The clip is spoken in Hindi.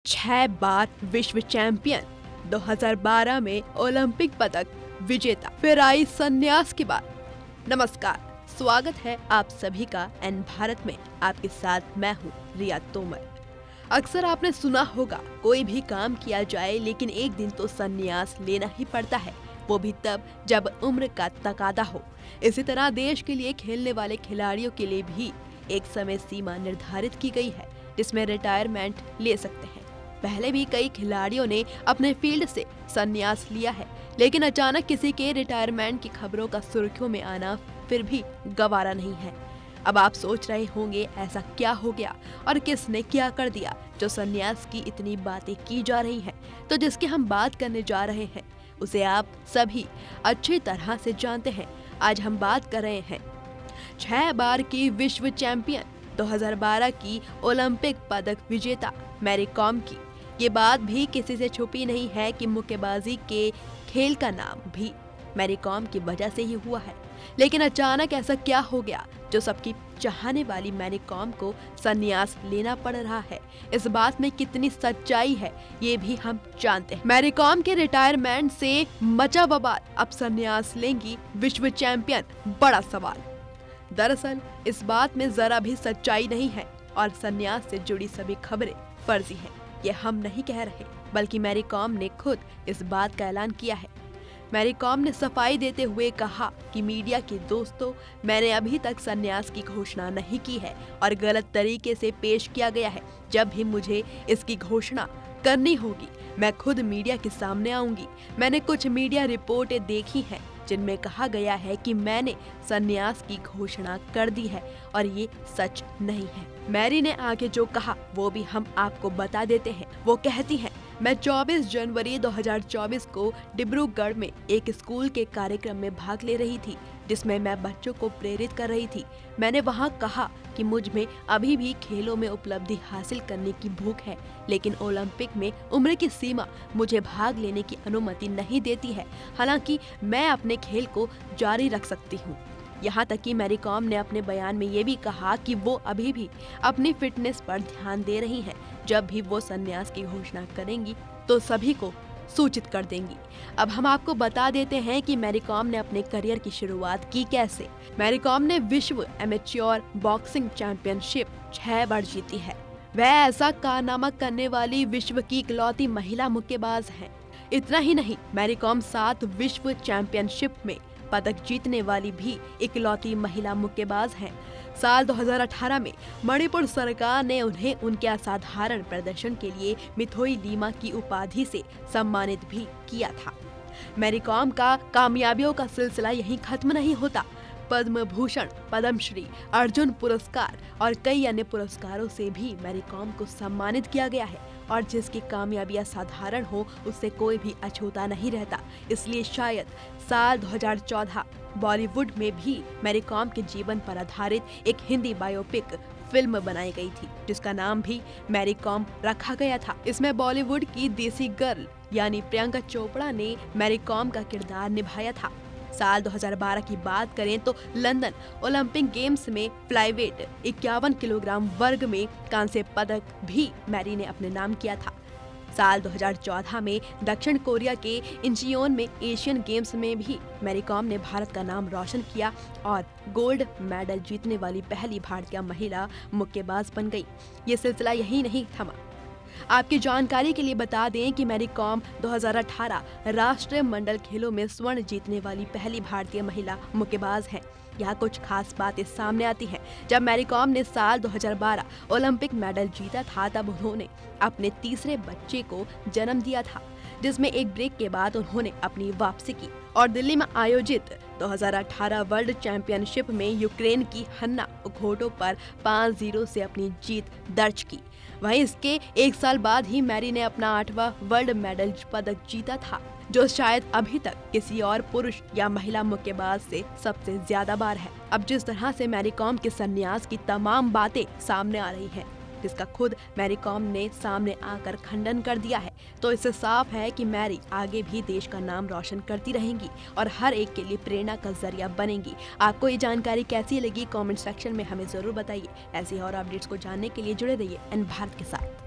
6 बार विश्व चैंपियन, 2012 में ओलंपिक पदक विजेता, फिर आई संन्यास की बात। नमस्कार, स्वागत है आप सभी का एन भारत में। आपके साथ मैं हूँ रिया तोमर। अक्सर आपने सुना होगा, कोई भी काम किया जाए लेकिन एक दिन तो संन्यास लेना ही पड़ता है, वो भी तब जब उम्र का तकादा हो। इसी तरह देश के लिए खेलने वाले खिलाड़ियों के लिए भी एक समय सीमा निर्धारित की गई है जिसमें रिटायरमेंट ले सकते हैं। पहले भी कई खिलाड़ियों ने अपने फील्ड से संन्यास लिया है, लेकिन अचानक किसी के रिटायरमेंट की खबरों का सुर्खियों में आना फिर भी गवारा नहीं है। अब आप सोच रहे होंगे, ऐसा क्या हो गया और किसने क्या कर दिया जो संन्यास की इतनी बातें की जा रही हैं। तो जिसकी हम बात करने जा रहे हैं उसे आप सभी अच्छी तरह से जानते हैं। आज हम बात कर रहे हैं 6 बार की विश्व चैंपियन, 2012 की ओलंपिक पदक विजेता मैरी कॉम की। ये बात भी किसी से छुपी नहीं है कि मुक्केबाजी के खेल का नाम भी मैरी कॉम की वजह से ही हुआ है। लेकिन अचानक ऐसा क्या हो गया जो सबकी चाहने वाली मैरी कॉम को संन्यास लेना पड़ रहा है? इस बात में कितनी सच्चाई है ये भी हम जानते हैं। मैरी कॉम के रिटायरमेंट से मचा बवाल, अब संन्यास लेंगी विश्व चैंपियन, बड़ा सवाल। दरअसल इस बात में जरा भी सच्चाई नहीं है और संन्यास से जुड़ी सभी खबरें फर्जी हैं। ये हम नहीं कह रहे, बल्कि मैरी कॉम ने खुद इस बात का ऐलान किया है। मैरी कॉम ने सफाई देते हुए कहा कि मीडिया के दोस्तों, मैंने अभी तक संन्यास की घोषणा नहीं की है और गलत तरीके से पेश किया गया है। जब भी मुझे इसकी घोषणा करनी होगी मैं खुद मीडिया के सामने आऊंगी। मैंने कुछ मीडिया रिपोर्टें देखी हैं जिनमें कहा गया है कि मैंने संन्यास की घोषणा कर दी है और ये सच नहीं है। मैरी ने आगे जो कहा वो भी हम आपको बता देते हैं। वो कहती हैं, मैं 24 जनवरी 2024 को डिब्रूगढ़ में एक स्कूल के कार्यक्रम में भाग ले रही थी जिसमें मैं बच्चों को प्रेरित कर रही थी। मैंने वहां कहा कि मुझ में अभी भी खेलों में उपलब्धि हासिल करने की भूख है, लेकिन ओलंपिक में उम्र की सीमा मुझे भाग लेने की अनुमति नहीं देती है। हालांकि मैं अपने खेल को जारी रख सकती हूँ। यहाँ तक कि मैरी कॉम ने अपने बयान में ये भी कहा कि वो अभी भी अपनी फिटनेस पर ध्यान दे रही हैं। जब भी वो संन्यास की घोषणा करेंगी तो सभी को सूचित कर देंगी। अब हम आपको बता देते हैं कि मैरी कॉम ने अपने करियर की शुरुआत की कैसे। मैरी कॉम ने विश्व एमेच्योर बॉक्सिंग चैंपियनशिप 6 बार जीती है। वह ऐसा कारनामा करने वाली विश्व की इकलौती महिला मुक्केबाज हैं। इतना ही नहीं, मैरी कॉम 7 विश्व चैंपियनशिप में पदक जीतने वाली भी इकलौती महिला मुक्केबाज हैं। साल 2018 में मणिपुर सरकार ने उन्हें उनके असाधारण प्रदर्शन के लिए मिथोई लीमा की उपाधि से सम्मानित भी किया था। मैरी कॉम का कामयाबियों का सिलसिला यहीं खत्म नहीं होता। पद्म भूषण, पद्मश्री, अर्जुन पुरस्कार और कई अन्य पुरस्कारों से भी मैरी कॉम को सम्मानित किया गया है और जिसकी कामयाबियां साधारण हो उससे कोई भी अछूता नहीं रहता। इसलिए शायद साल 2014 बॉलीवुड में भी मैरी कॉम के जीवन पर आधारित एक हिंदी बायोपिक फिल्म बनाई गई थी जिसका नाम भी मैरी कॉम रखा गया था। इसमें बॉलीवुड की देसी गर्ल यानी प्रियंका चोपड़ा ने मैरी कॉम का किरदार निभाया था। साल 2012 की बात करें तो लंदन ओलंपिक गेम्स में फ्लाईवेट 51 किलोग्राम वर्ग में कांस्य पदक भी मैरी ने अपने नाम किया था। साल 2014 में दक्षिण कोरिया के इंचियोन में एशियन गेम्स में भी मैरी कॉम ने भारत का नाम रोशन किया और गोल्ड मेडल जीतने वाली पहली भारतीय महिला मुक्केबाज बन गई। ये सिलसिला यही नहीं थमा। आपकी जानकारी के लिए बता दें कि मैरी कॉम 2018 राष्ट्रीय मंडल खेलों में स्वर्ण जीतने वाली पहली भारतीय महिला मुक्केबाज हैं। यहाँ कुछ खास बातें सामने आती हैं। जब मैरी कॉम ने साल 2012 ओलंपिक मेडल जीता था तब उन्होंने अपने तीसरे बच्चे को जन्म दिया था, जिसमें एक ब्रेक के बाद उन्होंने अपनी वापसी की और दिल्ली में आयोजित 2018 वर्ल्ड चैंपियनशिप में यूक्रेन की हन्ना ओखोटो पर 5-0 से अपनी जीत दर्ज की। वहीं इसके एक साल बाद ही मैरी ने अपना 8वां वर्ल्ड मेडल पदक जीता था, जो शायद अभी तक किसी और पुरुष या महिला मुक्केबाज से सबसे ज्यादा बार है। अब जिस तरह से मैरी कॉम के संन्यास की तमाम बातें सामने आ रही हैं, जिसका खुद मैरी कॉम ने सामने आकर खंडन कर दिया है, तो इससे साफ है कि मैरी आगे भी देश का नाम रोशन करती रहेंगी और हर एक के लिए प्रेरणा का जरिया बनेंगी। आपको ये जानकारी कैसी लगी कमेंट सेक्शन में हमें जरूर बताइए। ऐसी और अपडेट्स को जानने के लिए जुड़े रहिए एन भारत के साथ।